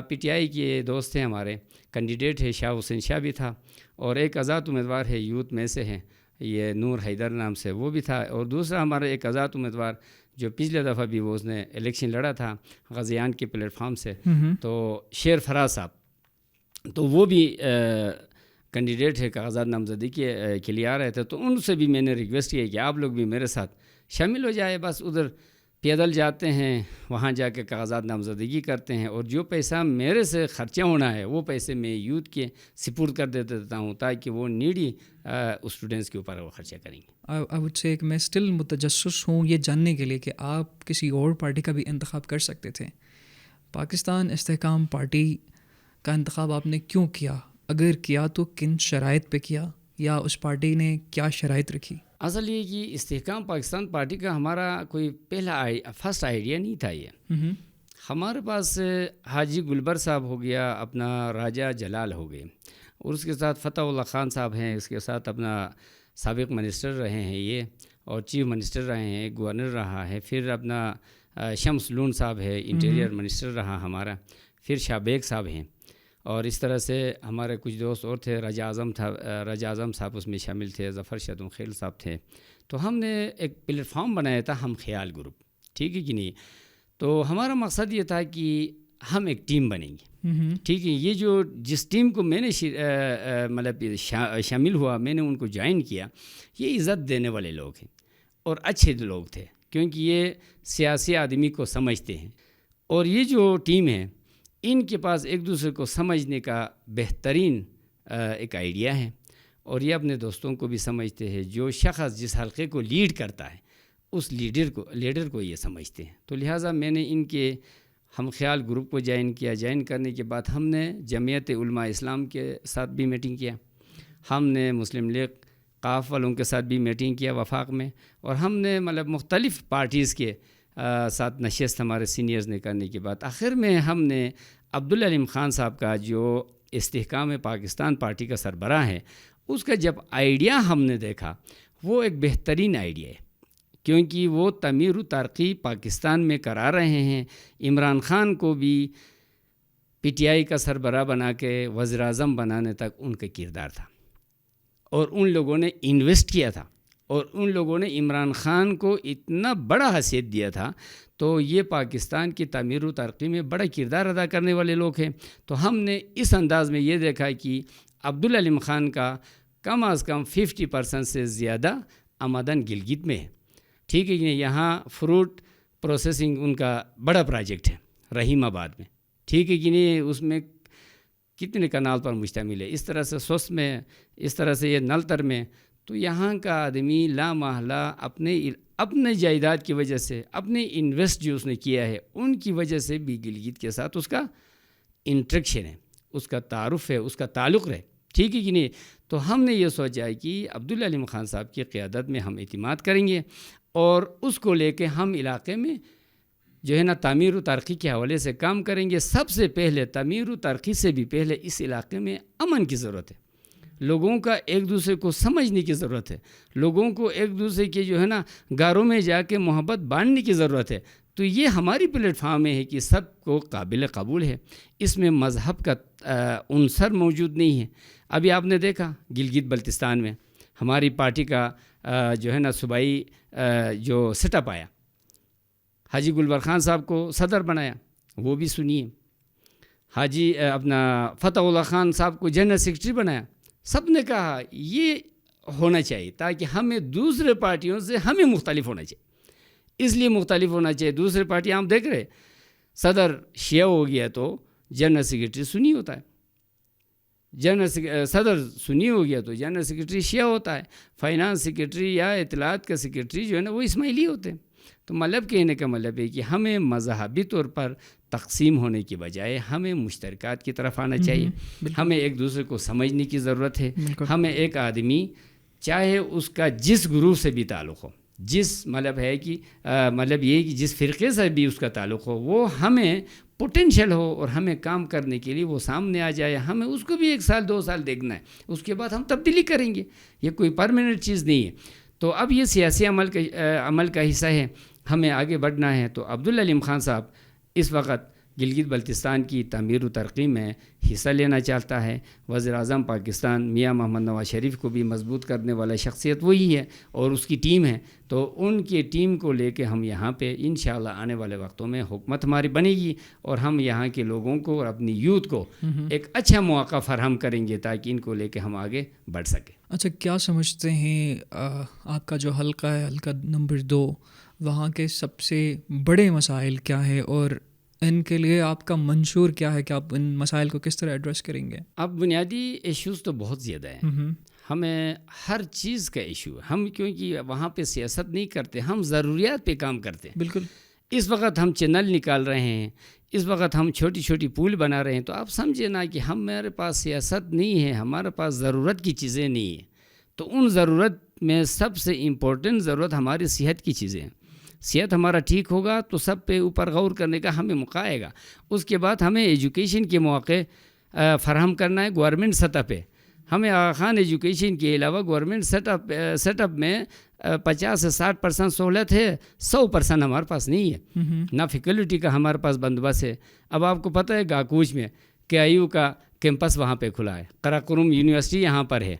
پی ٹی آئی کے دوست ہیں، ہمارے کینڈیڈیٹ ہے شاہ حسین شاہ بھی تھا، اور ایک آزاد امیدوار ہے یوتھ میں سے ہیں، یہ نور حیدر نام سے، وہ بھی تھا. اور دوسرا ہمارا ایک آزاد امیدوار جو پچھلے دفعہ بھی وہ اس نے الیکشن لڑا تھا غازیان کے پلیٹ فارم سے، تو شیر فراز صاحب، تو وہ بھی کینڈیڈیٹ ہے، کاغذات نامزدگی کے لیے آ رہے تھے. تو ان سے بھی میں نے ریکویسٹ کیا کہ آپ لوگ بھی میرے ساتھ شامل ہو جائے. بس ادھر پیدل جاتے ہیں، وہاں جا کے کاغذات نامزدگی کرتے ہیں، اور جو پیسہ میرے سے خرچہ ہونا ہے وہ پیسے میں یوتھ کے سپورٹ کر دیتا ہوں تاکہ وہ نیڈی اسٹوڈنٹس کے اوپر وہ خرچہ کریں گے. آئی وڈ سے کہ میں اسٹل متجسس ہوں یہ جاننے کے لیے کہ آپ کسی اور پارٹی کا بھی انتخاب کر سکتے تھے. پاکستان استحکام پارٹی کا انتخاب آپ نے کیوں کیا؟ اگر کیا تو کن شرائط پہ کیا، یا اس پارٹی نے کیا شرائط رکھی؟ اصل یہ کہ استحکام پاکستان پارٹی کا ہمارا کوئی پہلا فرسٹ آئیڈیا نہیں تھا. یہ ہمارے پاس حاجی گلبر صاحب ہو گیا، اپنا راجہ جلال ہو گئے، اور اس کے ساتھ فتح اللہ خان صاحب ہیں، اس کے ساتھ اپنا سابق منسٹر رہے ہیں یہ، اور چیف منسٹر رہے ہیں، گورنر رہا ہے. پھر اپنا شمس لون صاحب ہے، انٹیریئر منسٹر رہا ہمارا. پھر شاہ بیگ صاحب ہیں، اور اس طرح سے ہمارے کچھ دوست اور تھے. راجہ اعظم صاحب اس میں شامل تھے، ظفر شاہ خیل صاحب تھے. تو ہم نے ایک پلیٹ فارم بنایا تھا، ہم خیال گروپ، ٹھیک ہے کہ نہیں. تو ہمارا مقصد یہ تھا کہ ہم ایک ٹیم بنیں گے، ٹھیک ہے. یہ جو جس ٹیم کو میں نے مطلب شامل ہوا، میں نے ان کو جوائن کیا، یہ عزت دینے والے لوگ ہیں اور اچھے لوگ تھے، کیونکہ یہ سیاسی آدمی کو سمجھتے ہیں. اور یہ جو ٹیم ہے ان کے پاس ایک دوسرے کو سمجھنے کا بہترین ایک آئیڈیا ہے، اور یہ اپنے دوستوں کو بھی سمجھتے ہیں. جو شخص جس حلقے کو لیڈ کرتا ہے اس لیڈر کو یہ سمجھتے ہیں. تو لہٰذا میں نے ان کے ہم خیال گروپ کو جوائن کیا. جوائن کرنے کے بعد ہم نے جمعیت علماء اسلام کے ساتھ بھی میٹنگ کیا، ہم نے مسلم لیگ قاف والوں کے ساتھ بھی میٹنگ کیا وفاق میں، اور ہم نے مطلب مختلف پارٹیز کے ساتھ نشست ہمارے سینئرز نے کرنے کے بعد آخر میں ہم نے عبدالعلیم خان صاحب کا جو استحکام پاکستان پارٹی کا سربراہ ہے، اس کا جب آئیڈیا ہم نے دیکھا وہ ایک بہترین آئیڈیا ہے، کیونکہ وہ تعمیر و ترقی پاکستان میں کرا رہے ہیں. عمران خان کو بھی پی ٹی آئی کا سربراہ بنا کے وزیر اعظم بنانے تک ان کا کردار تھا، اور ان لوگوں نے انویسٹ کیا تھا، اور ان لوگوں نے عمران خان کو اتنا بڑا حیثیت دیا تھا. تو یہ پاکستان کی تعمیر و ترقی میں بڑا کردار ادا کرنے والے لوگ ہیں. تو ہم نے اس انداز میں یہ دیکھا کہ عبدالعلیم خان کا کم از کم 50% سے زیادہ آمدن گلگت میں ہے، ٹھیک ہے. یہاں فروٹ پروسیسنگ ان کا بڑا پروجیکٹ ہے رحیم آباد میں، ٹھیک ہے کہ نہیں. اس میں کتنے کنال پر مشتمل ہے. اس طرح سے سوس میں، اس طرح سے یہ نلتر میں. تو یہاں کا آدمی لا محالہ اپنے جائیداد کی وجہ سے، اپنے انویسٹ جو اس نے کیا ہے ان کی وجہ سے بھی گلگت کے ساتھ اس کا انٹریکشن ہے، اس کا تعارف ہے، اس کا تعلق ہے، ٹھیک ہے کہ نہیں. تو ہم نے یہ سوچا ہے کہ عبدالعلیم خان صاحب کی قیادت میں ہم اعتماد کریں گے، اور اس کو لے کے ہم علاقے میں جو ہے نا تعمیر و ترقی کے حوالے سے کام کریں گے. سب سے پہلے تعمیر و ترقی سے بھی پہلے اس علاقے میں امن کی ضرورت ہے. لوگوں کا ایک دوسرے کو سمجھنے کی ضرورت ہے، لوگوں کو ایک دوسرے کے جو ہے نا گھروں میں جا کے محبت بانٹنے کی ضرورت ہے. تو یہ ہماری پلیٹ فارم ہے کہ سب کو قابل قبول ہے، اس میں مذہب کا عنصر موجود نہیں ہے. ابھی آپ نے دیکھا گلگت بلتستان میں ہماری پارٹی کا جو ہے نا صوبائی جو سیٹ اپ آیا، حاجی گلبر خان صاحب کو صدر بنایا، وہ بھی سنیے. حاجی اپنا فتح اللہ خان صاحب کو جنرل سیکرٹری بنایا. سب نے کہا یہ ہونا چاہیے تاکہ ہمیں دوسرے پارٹیوں سے ہمیں مختلف ہونا چاہیے، اس لیے مختلف ہونا چاہیے. دوسرے پارٹیاں ہم دیکھ رہے، صدر شیعہ ہو گیا تو جنرل سیکرٹری سنی ہوتا ہے، صدر سنی ہو گیا تو جنرل سیکرٹری شیعہ ہوتا ہے، فائنانس سیکرٹری یا اطلاعات کا سیکرٹری جو ہے نا وہ اسماعیلی ہوتے ہیں. تو مطلب کہنے کا مطلب ہے کہ ہمیں مذہبی طور پر تقسیم ہونے کی بجائے ہمیں مشترکات کی طرف آنا چاہیے. ہمیں ایک دوسرے کو سمجھنے کی ضرورت ہے. ہمیں ایک آدمی چاہے اس کا جس گروپ سے بھی تعلق ہو، جس مطلب ہے کہ مطلب یہ کہ جس فرقے سے بھی اس کا تعلق ہو، وہ ہمیں پوٹینشیل ہو اور ہمیں کام کرنے کے لیے وہ سامنے آ جائے. ہمیں اس کو بھی 1 سال 2 سال دیکھنا ہے، اس کے بعد ہم تبدیلی کریں گے. یہ کوئی پرماننٹ چیز نہیں ہے. تو اب یہ سیاسی عمل کا حصہ ہے، ہمیں آگے بڑھنا ہے. تو عبدالعلیم خان صاحب اس وقت گلگت بلتستان کی تعمیر و ترقی میں حصہ لینا چاہتا ہے. وزیر اعظم پاکستان میاں محمد نواز شریف کو بھی مضبوط کرنے والا شخصیت وہی ہے اور اس کی ٹیم ہے. تو ان کی ٹیم کو لے کے ہم یہاں پہ انشاءاللہ آنے والے وقتوں میں حکومت ہماری بنے گی اور ہم یہاں کے لوگوں کو اور اپنی یوتھ کو ایک اچھا موقع فراہم کریں گے تاکہ ان کو لے کے ہم آگے بڑھ سکیں. اچھا، کیا سمجھتے ہیں آپ کا جو حلقہ ہے، حلقہ نمبر 2، وہاں کے سب سے بڑے مسائل کیا ہے اور ان کے لیے آپ کا منشور کیا ہے کہ آپ ان مسائل کو کس طرح ایڈریس کریں گے؟ اب بنیادی ایشوز تو بہت زیادہ ہیں، ہمیں ہر چیز کا ایشو ہے. ہم کیونکہ وہاں پہ سیاست نہیں کرتے، ہم ضروریات پہ کام کرتے ہیں. بالکل. اس وقت ہم چینل نکال رہے ہیں، اس وقت ہم چھوٹی چھوٹی پول بنا رہے ہیں. تو آپ سمجھے نا کہ ہمارے پاس سیاست نہیں ہے، ہمارے پاس ضرورت کی چیزیں نہیں ہیں. تو ان ضرورت میں سب سے امپورٹنٹ ضرورت ہماری صحت کی چیزیں ہیں. صحت ہمارا ٹھیک ہوگا تو سب پہ اوپر غور کرنے کا ہمیں موقع آئے گا. اس کے بعد ہمیں ایجوکیشن کے مواقع فراہم کرنا ہے گورنمنٹ سطح پہ. ہمیں آغا خان ایجوکیشن کے علاوہ گورنمنٹ سیٹ اپ میں 50 سے 60% سہولت ہے، 100% ہمارے پاس نہیں ہے. نہ فیکلٹی کا ہمارے پاس بندوبست ہے. اب آپ کو پتہ ہے گاکوچ میں KIU کا کیمپس وہاں پہ کھلا ہے، قراقرم یونیورسٹی یہاں پر ہے.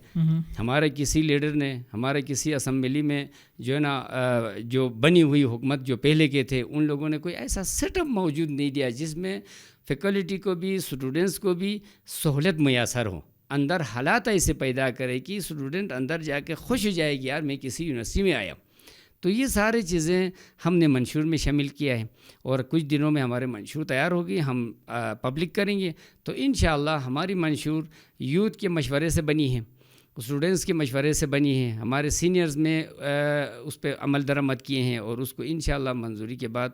ہمارے کسی لیڈر نے ہمارے کسی اسمبلی میں جو ہے نا جو بنی ہوئی حکومت جو پہلے کے تھے ان لوگوں نے کوئی ایسا سیٹ اپ موجود نہیں دیا جس میں فیکلٹی کو بھی اسٹوڈنٹس کو بھی سہولت میسر ہو. اندر حالات ایسے پیدا کرے کہ اسٹوڈنٹ اندر جا کے خوش ہو جائے کہ یار میں کسی یونیورسٹی میں آیا. تو یہ ساری چیزیں ہم نے منشور میں شامل کیا ہے اور کچھ دنوں میں ہمارے منشور تیار ہوگی، ہم پبلک کریں گے. تو انشاءاللہ ہماری منشور یوتھ کے مشورے سے بنی ہے، اسٹوڈنٹس کے مشورے سے بنی ہے. ہمارے سینئرز میں اس پہ عمل درآمد کیے ہیں اور اس کو انشاءاللہ منظوری کے بعد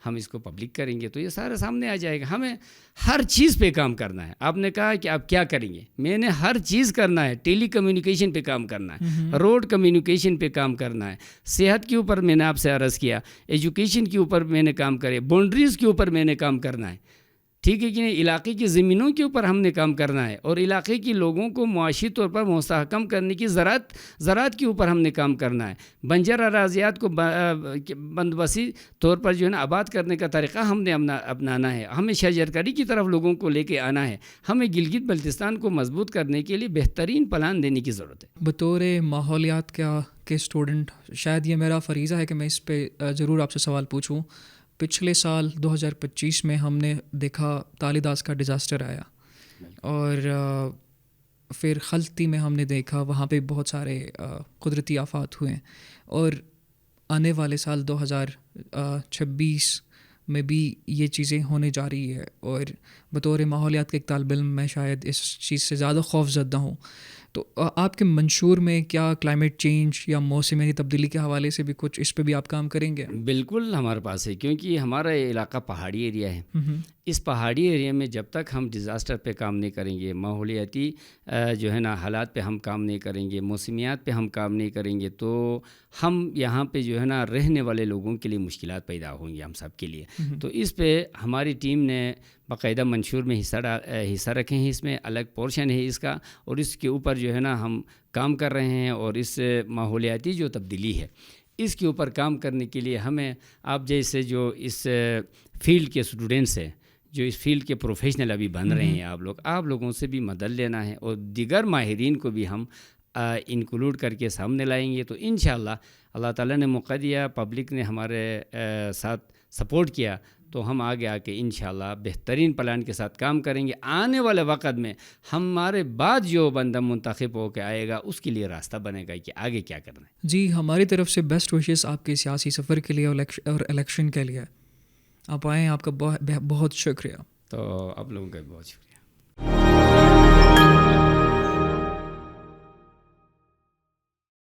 ہم اس کو پبلک کریں گے. تو یہ سارے سامنے آ جائے گا. ہمیں ہر چیز پہ کام کرنا ہے. آپ نے کہا کہ آپ کیا کریں گے، میں نے ہر چیز کرنا ہے. ٹیلی کمیونیکیشن پہ کام کرنا ہے، روڈ کمیونیکیشن پہ کام کرنا ہے، صحت کے اوپر میں نے آپ سے عرض کیا، ایجوکیشن کے اوپر میں نے کام کرے، باؤنڈریز کے اوپر میں نے کام کرنا ہے. ٹھیک ہے کہ نہیں، علاقے کی زمینوں کے اوپر ہم نے کام کرنا ہے اور علاقے کی لوگوں کو معاشی طور پر مستحکم کرنے کی زراعت کے اوپر ہم نے کام کرنا ہے. بنجر اراضیات کو بندوبستی طور پر جو ہے نا آباد کرنے کا طریقہ ہم نے اپنانا ہے. ہمیں شجرکاری کی طرف لوگوں کو لے کے آنا ہے. ہمیں گلگت بلتستان کو مضبوط کرنے کے لیے بہترین پلان دینے کی ضرورت ہے. بطور ماحولیات کے اسٹوڈنٹ شاید یہ میرا فریضہ ہے کہ میں اس پہ ضرور آپ سے سوال پوچھوں. پچھلے سال 2025 میں ہم نے دیکھا تالیداس کا ڈیزاسٹر آیا اور پھر خلطی میں ہم نے دیکھا وہاں پہ بہت سارے قدرتی آفات ہوئے اور آنے والے سال 2026 میں بھی یہ چیزیں ہونے جا رہی ہے. اور بطور ماحولیات کے ایک طالب علم میں شاید اس چیز سے زیادہ خوف زدہ ہوں. تو آپ کے منشور میں کیا کلائمیٹ چینج یا موسمیاتی تبدیلی کے حوالے سے بھی کچھ اس پہ بھی آپ کام کریں گے؟ بالکل ہمارے پاس ہے، کیونکہ ہمارا یہ علاقہ پہاڑی ایریا ہے. اس پہاڑی ایریا میں جب تک ہم ڈیزاسٹر پہ کام نہیں کریں گے، ماحولیاتی جو ہے نا حالات پہ ہم کام نہیں کریں گے، موسمیات پہ ہم کام نہیں کریں گے، تو ہم یہاں پہ جو ہے نا رہنے والے لوگوں کے لیے مشکلات پیدا ہوں گی ہم سب کے لیے. تو اس پہ ہماری ٹیم نے باقاعدہ منشور میں حصہ رکھے ہیں، اس میں الگ پورشن ہے اس کا، اور اس کے اوپر جو ہے نا ہم کام کر رہے ہیں، اور اس ماحولیاتی جو تبدیلی ہے اس کے اوپر کام کرنے کے لیے ہمیں آپ جیسے جو اس فیلڈ کے اسٹوڈنٹس ہیں، جو اس فیلڈ کے پروفیشنل ابھی بن رہے ہیں، آپ لوگوں سے بھی مدد لینا ہے، اور دیگر ماہرین کو بھی ہم انکلوڈ کر کے سامنے لائیں گے. تو انشاءاللہ اللہ تعالیٰ نے موقع دیا، پبلک نے ہمارے ساتھ سپورٹ کیا، تو ہم آگے آ کے انشاءاللہ بہترین پلان کے ساتھ کام کریں گے. آنے والے وقت میں ہمارے بعد جو بندہ منتخب ہو کے آئے گا اس کے لیے راستہ بنے گا کہ آگے کیا کرنا ہے. جی ہماری طرف سے بیسٹ وشز آپ کے سیاسی سفر کے لیے اور الیکشن کے لیے. آپ آئیں، آپ کا بہت شکریہ. تو آپ لوگوں کا بہت شکریہ.